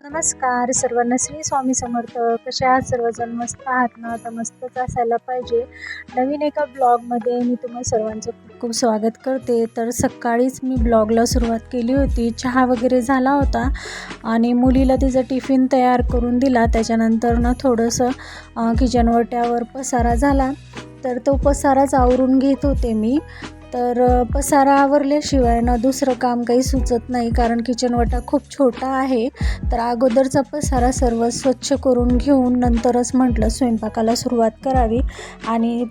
नमस्कार सर्वांना, श्री स्वामी समर्थ. कसे आहात सर्वजण? मस्त आहात ना? आता मस्तच असायला पाहिजे. नवीन एका ब्लॉगमध्ये मी तुम्हा सर्वांचं खूप खूप स्वागत करते. तर सकाळीच मी ब्लॉगला सुरुवात केली होती. चहा वगैरे झाला होता आणि मुलीला तिचा टिफिन तयार करून दिला. त्याच्यानंतर ना थोडंसं किचन ओट्यावर पसारा झाला, तर तो पसाराच आवरून घेत होते मी. तर पसारा आवरल्याशिवाय ना दुसरं काम काही सुचत नाही, कारण किचन ओटा खूप छोटा आहे. तर अगोदरचा पसारा सर्व स्वच्छ करून घेऊन नंतरच म्हटलं स्वयंपाकाला सुरुवात करावी. आणि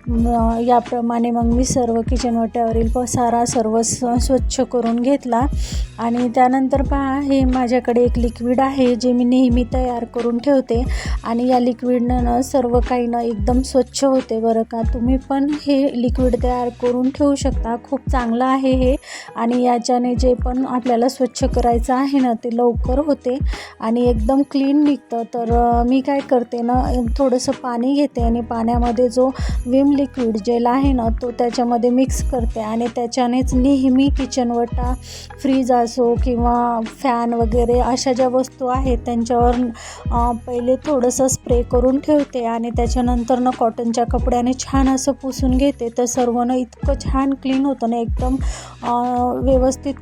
याप्रमाणे मग मी सर्व किचन ओट्यावरील पसारा सर्व स्वच्छ करून घेतला. आणि त्यानंतर पहा, हे माझ्याकडे एक लिक्विड आहे जे मी नेहमी तयार करून ठेवते. आणि या लिक्विडनं सर्व काही ना एकदम स्वच्छ होते बरं का. तुम्ही पण हे लिक्विड तयार करून ठेवू शकता. खूप चांगलं आहे हे. आणि याच्याने जे पण आपल्याला स्वच्छ करायचं आहे ना ते लवकर होते आणि एकदम क्लीन निघतं. तर मी काय करते ना, थोडंसं पाणी घेते आणि पाण्यामध्ये जो विम लिक्विड जेल आहे ना तो त्याच्यामध्ये मिक्स करते. आणि त्याच्यानेच नेहमी किचन ओटा, फ्रीज असो किंवा फॅन वगैरे अशा ज्या वस्तू आहेत त्यांच्यावर पहिले थोडंसं स्प्रे करून ठेवते आणि त्याच्यानंतर ना कॉटनच्या कपड्याने छान असं पुसून घेते. तर सर्व ना इतकं छान क्लीन होतं ना, एकदम व्यवस्थित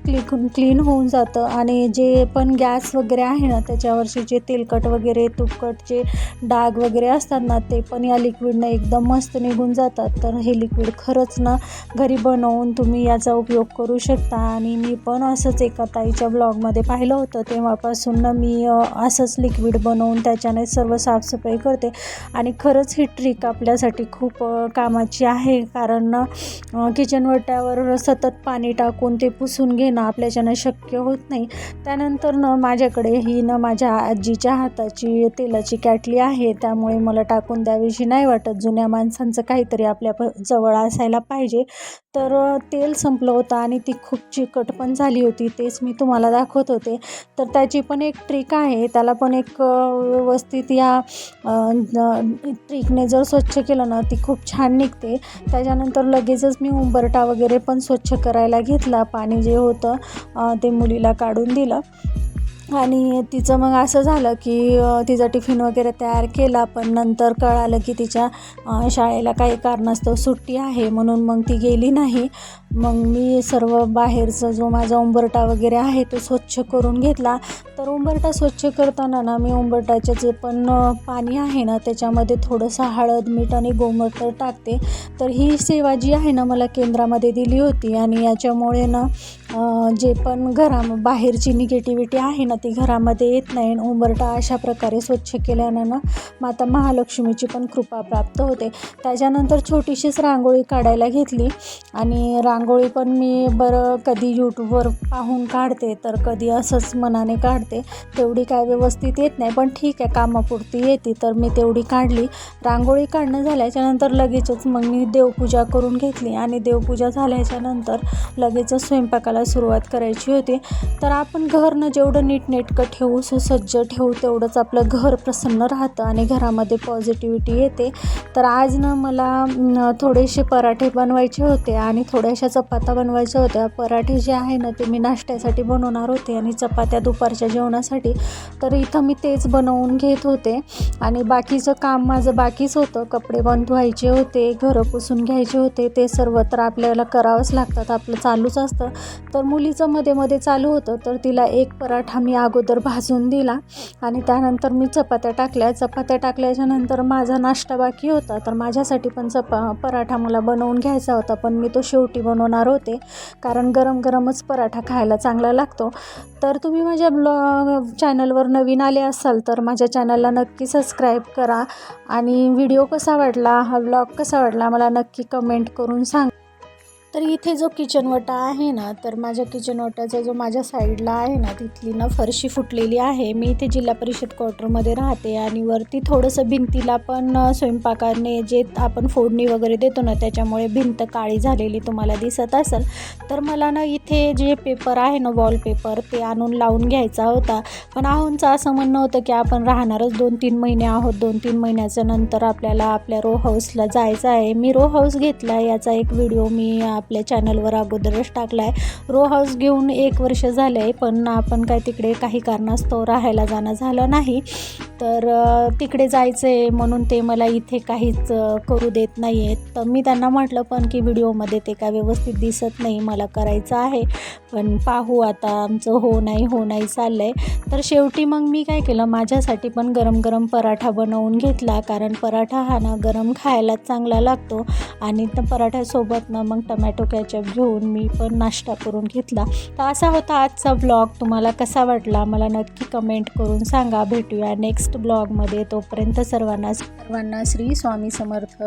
क्लीन होऊन जातं. आणि जे पण गॅस वगैरे आहे ना त्याच्यावरचे जे तेलकट वगैरे तुपकट जे डाग वगैरे असतात ना ते पण या लिक्विडनं एकदम मस्त निघून जातात. तर हे लिक्विड खरंच ना घरी बनवून तुम्ही याचा उपयोग करू शकता. आणि मी पण असंच एका ताईच्या ब्लॉगमध्ये पाहिलं होतं, तेव्हापासून ना मी असंच लिक्विड बनवून त्याच्याने सर्व साफसफाई करते. आणि खरंच ही ट्रिक आपल्यासाठी खूप कामाची आहे, कारण किचन ओट्यावर सतत पाणी टाकून ते पुसून घेणं आपल्याच्यानं शक्य होत नाही. त्यानंतर माझ्याकडे ही माझ्या आजीच्या हाताची तेलाची कॅटली आहे, त्यामुळे मला टाकून द्यावीशी नाही वाटत. जुन्या माणसांचं काहीतरी आपल्या जवळ असायला पाहिजे. तर तेल संपलं होतं आणि ती खूप चिकट पण झाली होती, तेच मी तुम्हाला दाखवत होते. तर त्याची पण एक ट्रिक आहे, त्याला पण एक व्यवस्थित या ट्रिकने जर स्वच्छ केलं ना ती खूप छान निघते. त्याच्यानंतर लगेचच मी उंबरठा वगैरे पण स्वच्छ करायला घेतला. पाणी जे होतं ते मुलीला काढून दिलं. आणि तिचं मग असं झालं की तिचा टिफिन वगैरे तयार केला, पण नंतर कळालं की तिच्या शाळेला काही कारणास्तव सुट्टी आहे, म्हणून मग ती गेली नाही. मग मी सर्व बाहेरचा जो माझा उंबरठा वगैरे आहे तो स्वच्छ करून घेतला. तर उंबरठा स्वच्छ करताना ना मी उंबरठ्याचे जे पण पाणी आहे ना त्याच्यामध्ये थोडंसं हळद, मीठ आणि गोमूत्र टाकते. तर ही सेवा जी आहे ना मला केंद्रामध्ये दिली होती, आणि याच्यामुळे ना जे पण बाहेरची निगेटिव्हिटी आहे ना ती घरामध्ये येत नाही. उंबरठा अशा प्रकारे स्वच्छ केल्यानं ना माता महालक्ष्मीची पण कृपा प्राप्त होते. त्याच्यानंतर छोटीशीच रांगोळी काढायला घेतली. आणि रांगोळी पण मी कधी यूट्यूबवर पाहून काढते, तर कधी असंच मनाने काढते. तेवढी काय व्यवस्थित येत नाही, पण ठीक आहे, कामापुरती येते. तर मी तेवढी काढली. रांगोळी काढणं झाल्याच्यानंतर लगेचच मग मी देवपूजा करून घेतली. आणि देवपूजा झाल्याच्यानंतर लगेचच स्वयंपाकाला सुरुवात करायची होती. तर आपण घरनं जेवढं नीटनेटकं ठेवू, सुसज्ज ठेवू, तेवढंच आपलं घर प्रसन्न राहतं आणि घरामध्ये पॉझिटिव्हिटी येते. तर आज ना मला थोडेसे पराठे बनवायचे होते आणि थोड्याशा चपात्या बनवायच्या होत्या. पराठे जे आहे ना ते मी नाश्त्यासाठी बनवणार होते आणि चपात्या दुपारच्या जेवणासाठी. तर इथं मी तेच बनवून घेत होते. आणि बाकीचं काम माझं बाकीच होतं. कपडे पण धुवायचे होते, घरं पुसून घ्यायचे होते, ते सर्व तर आपल्याला करावंच लागतात, आपलं चालूच असतं. तर मुलीचं मध्ये मध्ये चालू होतं, तर तिला एक पराठा मी अगोदर भाजून दिला आणि त्यानंतर मी चपात्या टाकल्या. चपात्या टाकल्याच्या नंतर माझा नाश्ता बाकी होता, तर माझ्यासाठी पण पराठा मला बनवून घ्यायचा होता, पण मी तो शेवटी बनवणार होते, कारण गरम गरमच पराठा खायला चांगला लागतो. तर तुम्ही माझ्या चॅनलवर नवीन आले असाल तर माझ्या चॅनलला नक्की सबस्क्राईब करा. आणि व्हिडिओ कसा वाटला, हा ब्लॉग कसा वाटला मला नक्की कमेंट करून सांगा. तर इथे जो किचन ओटा आहे ना, तर माझ्या किचन ओट्याचा जो माझ्या साईडला आहे ना तिथली ना फरशी फुटलेली आहे. मी इथे जिल्हा परिषद क्वार्टरमध्ये राहते आणि वरती थोडंसं भिंतीला पण स्वयंपाकाने जे आपण फोडणी वगैरे देतो ना त्याच्यामुळे भिंत काळी झालेली तुम्हाला दिसत असेल. तर मला ना इथे जे पेपर आहे ना वॉलपेपर ते आणून लावून घ्यायचा होता. पण आहोंचं असं म्हणणं होतं की आपण राहणारच 2-3 महिने आहोत, 2-3 महिन्याच्या नंतर आपल्याला आपल्या रो हाऊसला जायचं आहे. मी रो हाऊस घेतला, याचा एक व्हिडिओ मी आपल्या चॅनलवर अगोदरच टाकला आहे. रो हाऊस घेऊन 1 वर्ष झालं आहे, पण आपण काय तिकडे काही कारणास्तव राहायला जाणं झालं नाही. तर तिकडे जायचं आहे म्हणून ते मला इथे काहीच करू देत नाही आहेत. तर मी त्यांना म्हटलं पण की व्हिडिओमध्ये ते काय व्यवस्थित दिसत नाही, मला करायचं आहे, पण पाहू आता आमचं हो नाही चाललं आहे. तर शेवटी मग मी काय केलं, माझ्यासाठी पण गरम गरम पराठा बनवून घेतला, कारण पराठा हा ना गरम खायला चांगला लागतो. आणि त्या पराठ्यासोबत ना मग टमॅटो कॅचअप घेऊन मी पण नाश्ता करून घेतला. तर असा होता आजचा ब्लॉग. तुम्हाला कसा वाटला मला नक्की कमेंट करून सांगा. भेटूया नेक्स्ट ब्लॉगमध्ये. तोपर्यंत सर्वांना श्री स्वामी समर्थ.